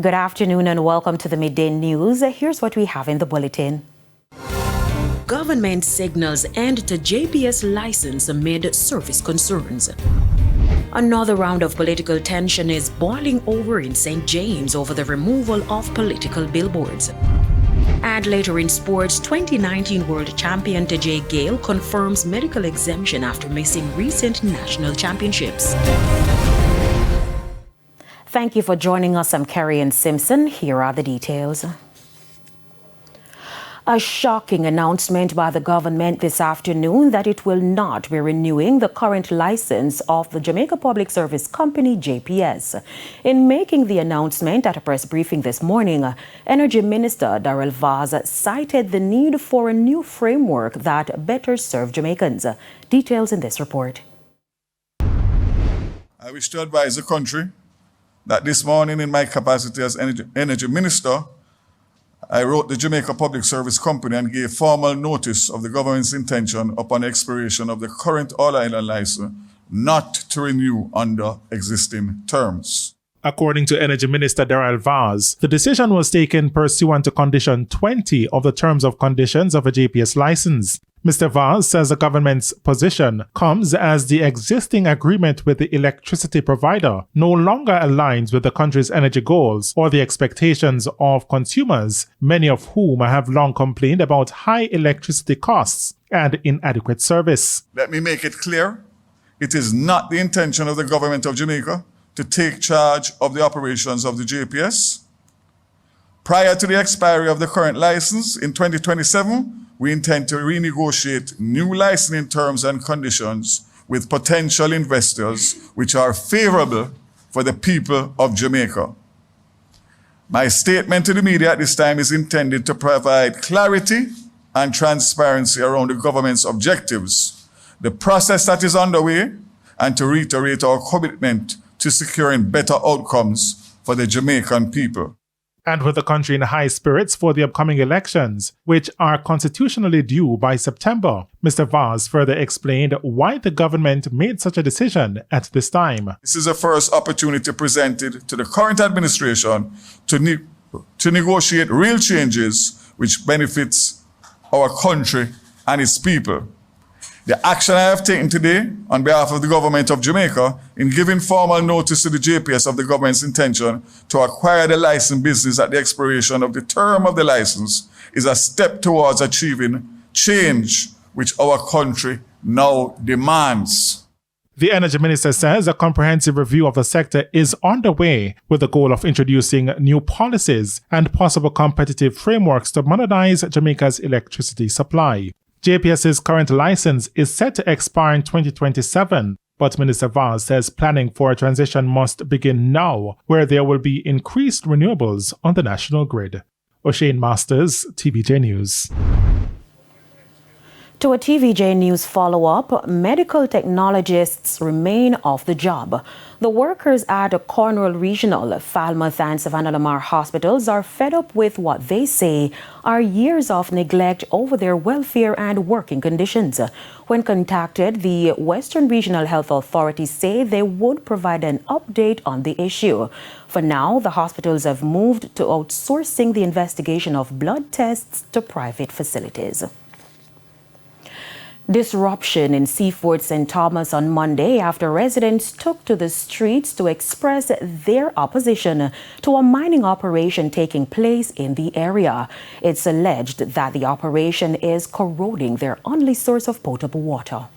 Good afternoon and welcome to the Midday News. Here's what we have in the bulletin. Government signals end to JPS license amid service concerns. Another round of political tension is boiling over in St. James over the removal of political billboards. And later in sports, 2019 World Champion Tajay Gale confirms medical exemption after missing recent national championships. Thank you for joining us. I'm Carrie Simpson. Here are the details. A shocking announcement by the government this afternoon that it will not be renewing the current license of the Jamaica Public Service Company, JPS. In making the announcement at a press briefing this morning, Energy Minister Darrell Vaz cited the need for a new framework that better serve Jamaicans. Details in this report. I wish to advise the country that this morning in my capacity as Energy Minister, I wrote the Jamaica Public Service Company and gave formal notice of the government's intention upon expiration of the current all-island license not to renew under existing terms. According to Energy Minister Darrell Vaz, the decision was taken pursuant to Condition 20 of the Terms of Conditions of a JPS license. Mr. Vaz says the government's position comes as the existing agreement with the electricity provider no longer aligns with the country's energy goals or the expectations of consumers, many of whom have long complained about high electricity costs and inadequate service. Let me make it clear, it is not the intention of the government of Jamaica to take charge of the operations of the JPS. Prior to the expiry of the current license in 2027, we intend to renegotiate new licensing terms and conditions with potential investors which are favorable for the people of Jamaica. My statement to the media at this time is intended to provide clarity and transparency around the government's objectives, the process that is underway, and to reiterate our commitment to securing better outcomes for the Jamaican people. And with the country in high spirits for the upcoming elections, which are constitutionally due by September, Mr. Vaz further explained why the government made such a decision at this time. This is the first opportunity presented to the current administration to negotiate real changes which benefits our country and its people. The action I have taken today on behalf of the government of Jamaica in giving formal notice to the JPS of the government's intention to acquire the licensed business at the expiration of the term of the license is a step towards achieving change which our country now demands. The Energy Minister says a comprehensive review of the sector is underway with the goal of introducing new policies and possible competitive frameworks to modernize Jamaica's electricity supply. JPS's current license is set to expire in 2027, but Minister Vaz says planning for a transition must begin now, where there will be increased renewables on the national grid. O'Shane Masters, TVJ News. To a TVJ News follow-up, medical technologists remain off the job. The workers at Cornwall Regional, Falmouth and Savannah Lamar hospitals are fed up with what they say are years of neglect over their welfare and working conditions. When contacted, the Western Regional Health Authority say they would provide an update on the issue. For now, the hospitals have moved to outsourcing the investigation of blood tests to private facilities. Disruption in Seaford St. Thomas on Monday after residents took to the streets to express their opposition to a mining operation taking place in the area. It's alleged that the operation is corroding their only source of potable water.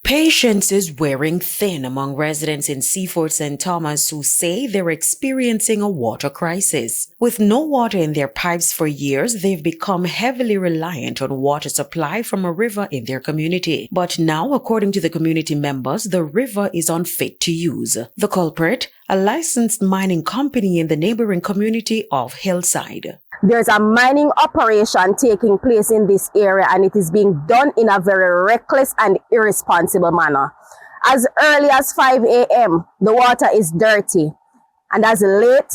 Patience is wearing thin among residents in Seaford St. Thomas who say they're experiencing a water crisis. With no water in their pipes for years, they've become heavily reliant on water supply from a river in their community. But now, according to the community members, the river is unfit to use. The culprit, a licensed mining company in the neighboring community of Hillside. There's a mining operation taking place in this area, and it is being done in a very reckless and irresponsible manner. As early as 5 a.m., the water is dirty. And as late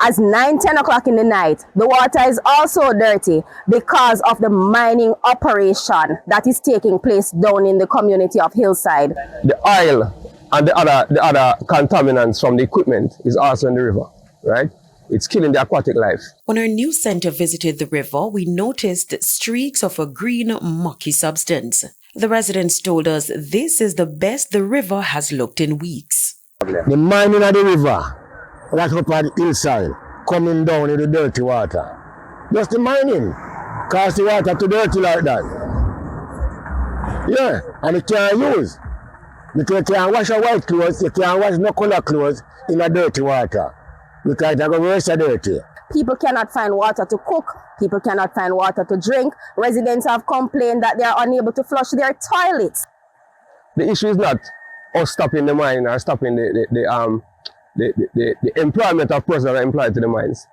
as 9-10 o'clock in the night, the water is also dirty because of the mining operation that is taking place down in the community of Hillside. The oil and the other contaminants from the equipment is also in the river. right? It's killing the aquatic life. When our news center visited the river, we noticed streaks of a green, mucky substance. The residents told us this is the best the river has looked in weeks. The mining of the river, that's up on the hillside, coming down in the dirty water. Just the mining, cause the water too dirty like that. Yeah, and it can't use. Because you can't wash your white clothes, you can't wash no color clothes in a dirty water. Because it's going to be dirty. People cannot find water to cook. People cannot find water to drink. Residents have complained that they are unable to flush their toilets. The issue is not us stopping the mine or stopping the employment of persons that are employed to the mines.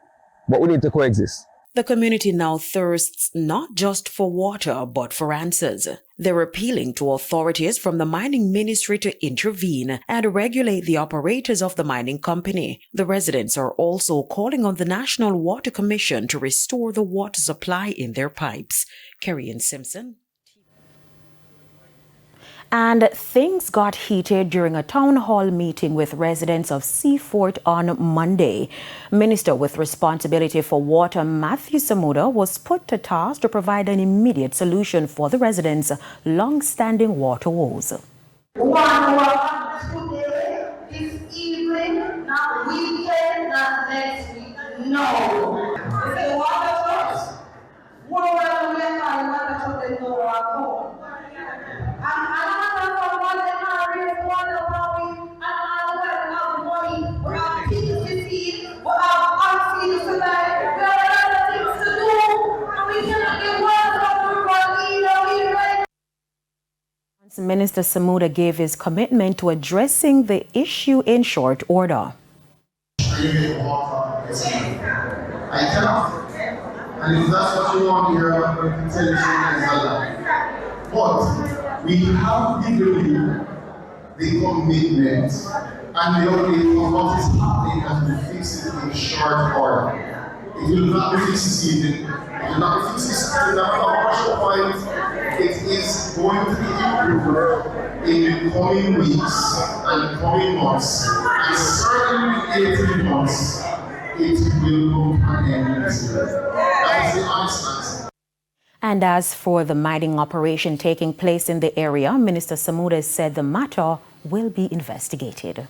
But we need to coexist. The community now thirsts not just for water, but for answers. They're appealing to authorities from the mining ministry to intervene and regulate the operators of the mining company. The residents are also calling on the National Water Commission to restore the water supply in their pipes. Kerry and Simpson. And things got heated during a town hall meeting with residents of Seafort on Monday. Minister with responsibility for water, Matthew Samuda, was put to task to provide an immediate solution for the residents' long-standing water woes. This evening, not weekend, not next week. No. If the water trucks, what are we doing? Water trucks they go at home. Minister Samuda gave his commitment to addressing the issue in short order. I cannot. And if that's what you want to hear, I'm going to tell you something is a lie. But we have given the commitment and the update of what is happening and we fix it in short order. It will not be fixed this evening. It will not be fixed this evening. It is going to be improved in the coming weeks and coming months. And certainly 18 months, it will come to an end next year. That is the honest answer. And as for the mining operation taking place in the area, Minister Samuda said the matter will be investigated.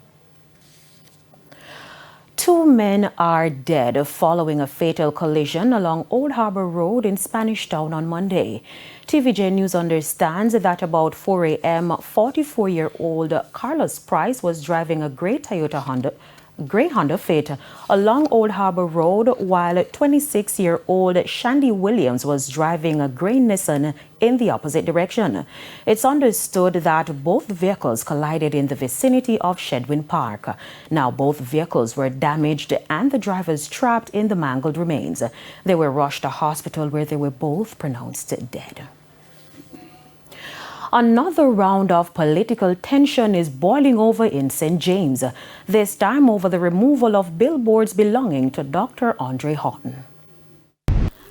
2 men are dead following a fatal collision along Old Harbour Road in Spanish Town on Monday. TVJ News understands that about 4 a.m., 44-year-old Carlos Price was driving a grey Honda Fit along Old Harbour Road, while 26-year-old Shandy Williams was driving a grey Nissan in the opposite direction. It's understood that both vehicles collided in the vicinity of Shedwin Park. Now, both vehicles were damaged and the drivers trapped in the mangled remains. They were rushed to hospital where they were both pronounced dead. Another round of political tension is boiling over in St. James, this time over the removal of billboards belonging to Dr. Andre Horton.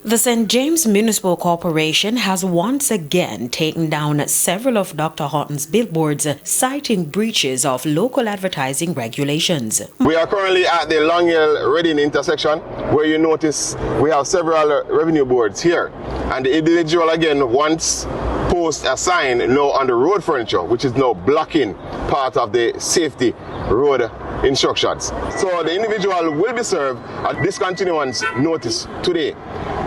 The St. James Municipal Corporation has once again taken down several of Dr. Horton's billboards, citing breaches of local advertising regulations. We are currently at the Long Hill Reading intersection, where you notice we have several revenue boards here. And the individual again once post a sign now on the road furniture, which is now blocking part of the safety road instructions. So the individual will be served a discontinuance notice today.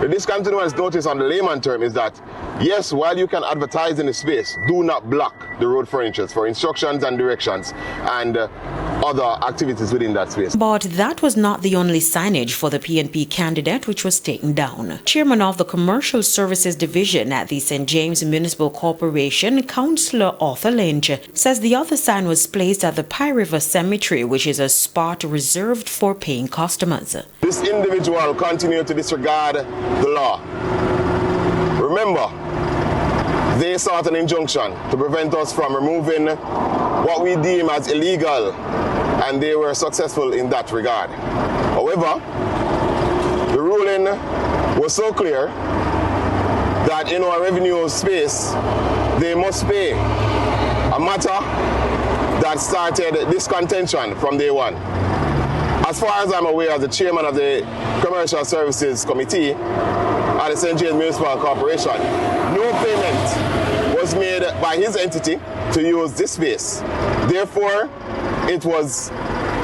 The discontinuance notice on the layman term is that, yes, while you can advertise in the space, do not block the road furnitures for instructions and directions and other activities within that space. But that was not the only signage for the PNP candidate which was taken down. Chairman of the Commercial Services Division at the St. James Municipal Corporation, Councillor Arthur Lynch, says the other sign was placed at the Pie River Cemetery, which is a spot reserved for paying customers. This individual continued to disregard the law. Remember, they sought an injunction to prevent us from removing what we deem as illegal, and they were successful in that regard. However, the ruling was so clear that in our revenue space, they must pay, a matter that started this contention from day one. As far as I'm aware, as the chairman of the Commercial Services Committee at the St. James Municipal Corporation, no payment was made by his entity to use this space. Therefore, it was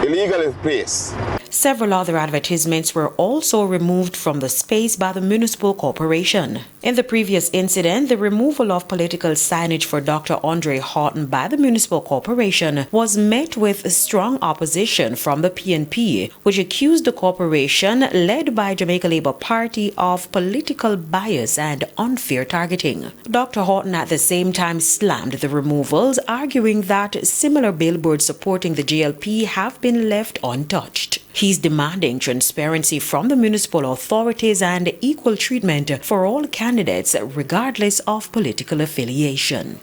illegally placed. Several other advertisements were also removed from the space by the municipal corporation. In the previous incident, the removal of political signage for Dr. Andre Horton by the municipal corporation was met with strong opposition from the PNP, which accused the corporation, led by Jamaica Labour Party, of political bias and unfair targeting. Dr. Horton at the same time slammed the removals, arguing that similar billboards supporting the JLP have been left untouched. He's demanding transparency from the municipal authorities and equal treatment for all candidates, regardless of political affiliation.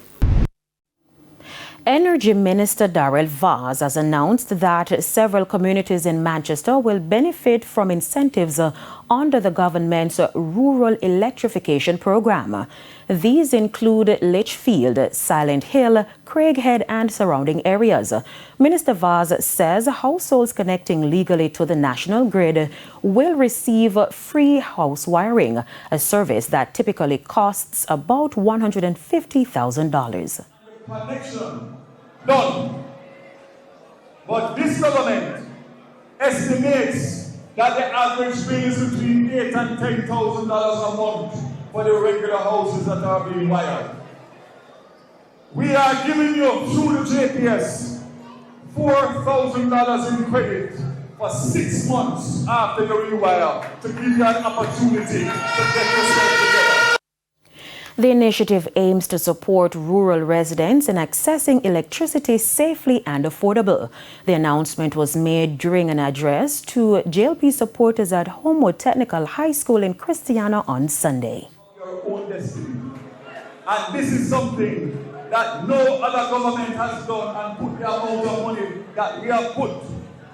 Energy Minister Darrell Vaz has announced that several communities in Manchester will benefit from incentives under the government's rural electrification program. These include Litchfield, Silent Hill, Craighead and surrounding areas. Minister Vaz says households connecting legally to the national grid will receive free house wiring, a service that typically costs about $150,000. Connection done, but this government estimates that the average bill is between $8,000 and $10,000 a month for the regular houses that are being wired. We are giving you through the JPS $4,000 in credit for 6 months after the rewire to give you an opportunity to get yourself together. The initiative aims to support rural residents in accessing electricity safely and affordable. The announcement was made during an address to JLP supporters at Homewood Technical High School in Christiana on Sunday. Your own destiny. And this is something that no other government has done and put the amount of money that we have put,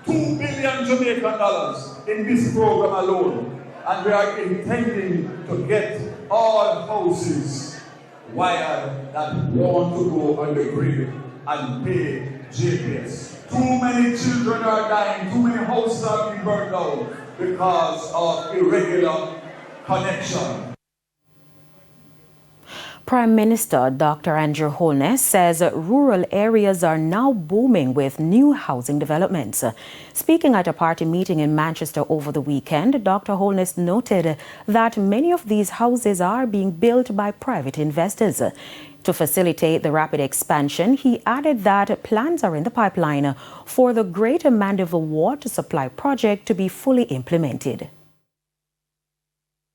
$2 billion Jamaican dollars in this program alone. And we are intending to get all houses wired that want to go on the grid and pay JPS. Too many children are dying, too many houses are being burned down because of irregular connection. Prime Minister Dr. Andrew Holness says rural areas are now booming with new housing developments. Speaking at a party meeting in Manchester over the weekend, Dr. Holness noted that many of these houses are being built by private investors. To facilitate the rapid expansion, he added that plans are in the pipeline for the Greater Mandeville Water Supply Project to be fully implemented.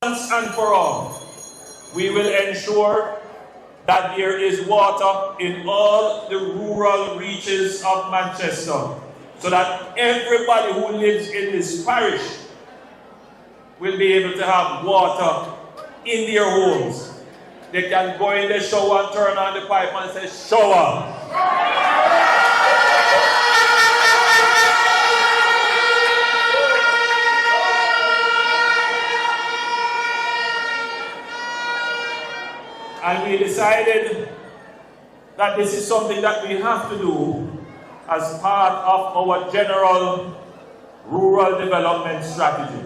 Once and for all, we will ensure that there is water in all the rural reaches of Manchester, so that everybody who lives in this parish will be able to have water in their homes. They can go in the shower and turn on the pipe and say, shower. And we decided that this is something that we have to do as part of our general rural development strategy.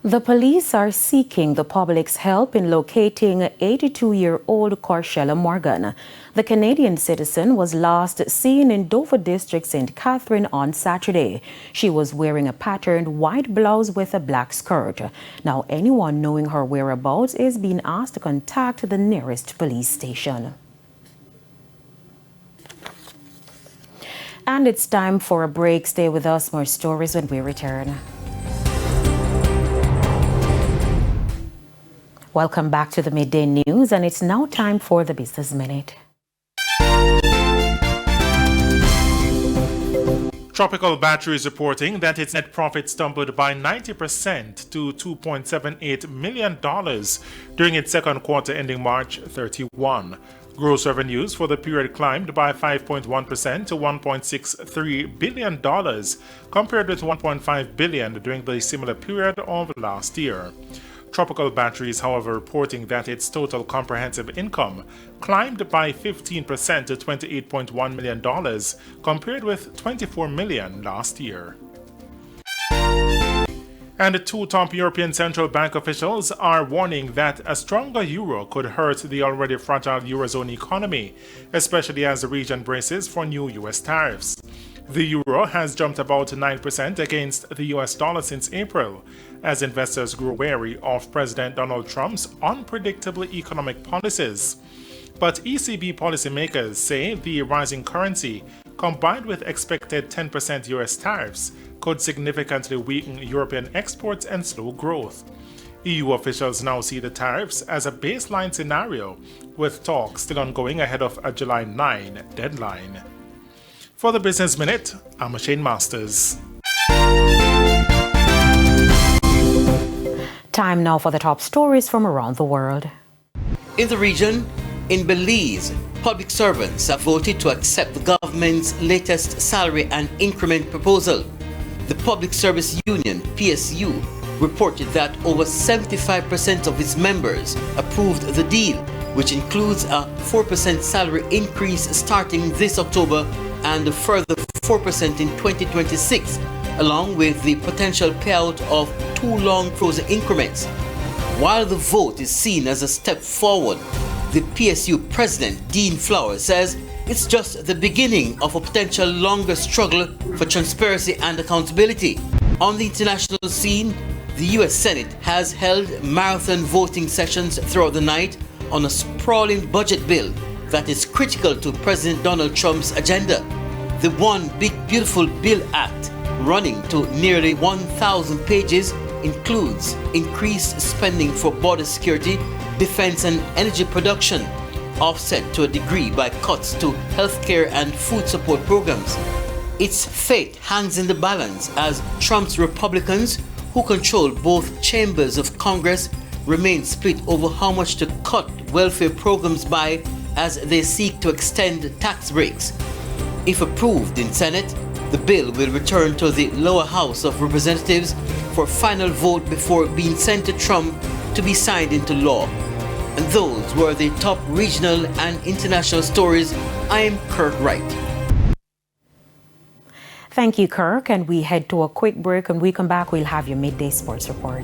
The police are seeking the public's help in locating 82-year-old Corshella Morgan. The Canadian citizen was last seen in Dover District, St. Catherine on Saturday. She was wearing a patterned white blouse with a black skirt. Now, anyone knowing her whereabouts is being asked to contact the nearest police station. And it's time for a break. Stay with us. More stories when we return. Welcome back to the Midday News, and it's now time for the Business Minute. Tropical Battery is reporting that its net profit stumbled by 90% to $2.78 million during its second quarter ending March 31. Gross revenues for the period climbed by 5.1% to $1.63 billion, compared with $1.5 billion during the similar period of last year. Tropical Batteries, however, reporting that its total comprehensive income climbed by 15% to $28.1 million, compared with $24 million last year. And two top European Central Bank officials are warning that a stronger euro could hurt the already fragile Eurozone economy, especially as the region braces for new US tariffs. The euro has jumped about 9% against the US dollar since April, as investors grew wary of President Donald Trump's unpredictable economic policies. But ECB policymakers say the rising currency, combined with expected 10% US tariffs, could significantly weaken European exports and slow growth. EU officials now see the tariffs as a baseline scenario, with talks still ongoing ahead of a July 9 deadline. For the Business Minute, I'm Shane Masters. Time now for the top stories from around the world. In the region, in Belize, public servants have voted to accept the government's latest salary and increment proposal. The Public Service Union, PSU, reported that over 75% of its members approved the deal, which includes a 4% salary increase starting this October and a further 4% in 2026, along with the potential payout of 2 long frozen increments. While the vote is seen as a step forward, the PSU president, Dean Flowers, says it's just the beginning of a potential longer struggle for transparency and accountability. On the international scene, the US Senate has held marathon voting sessions throughout the night on a sprawling budget bill that is critical to President Donald Trump's agenda. The One Big Beautiful Bill Act, running to nearly 1,000 pages, includes increased spending for border security, defense and energy production, offset to a degree by cuts to healthcare and food support programs. Its fate hangs in the balance as Trump's Republicans, who control both chambers of Congress, remain split over how much to cut welfare programs by as they seek to extend tax breaks. If approved in Senate, the bill will return to the lower house of representatives for final vote before being sent to Trump to be signed into law. And those were the top regional and international stories. I am Kirk Wright. Thank you, Kirk. And we head to a quick break. When we come back, we'll have your midday sports report.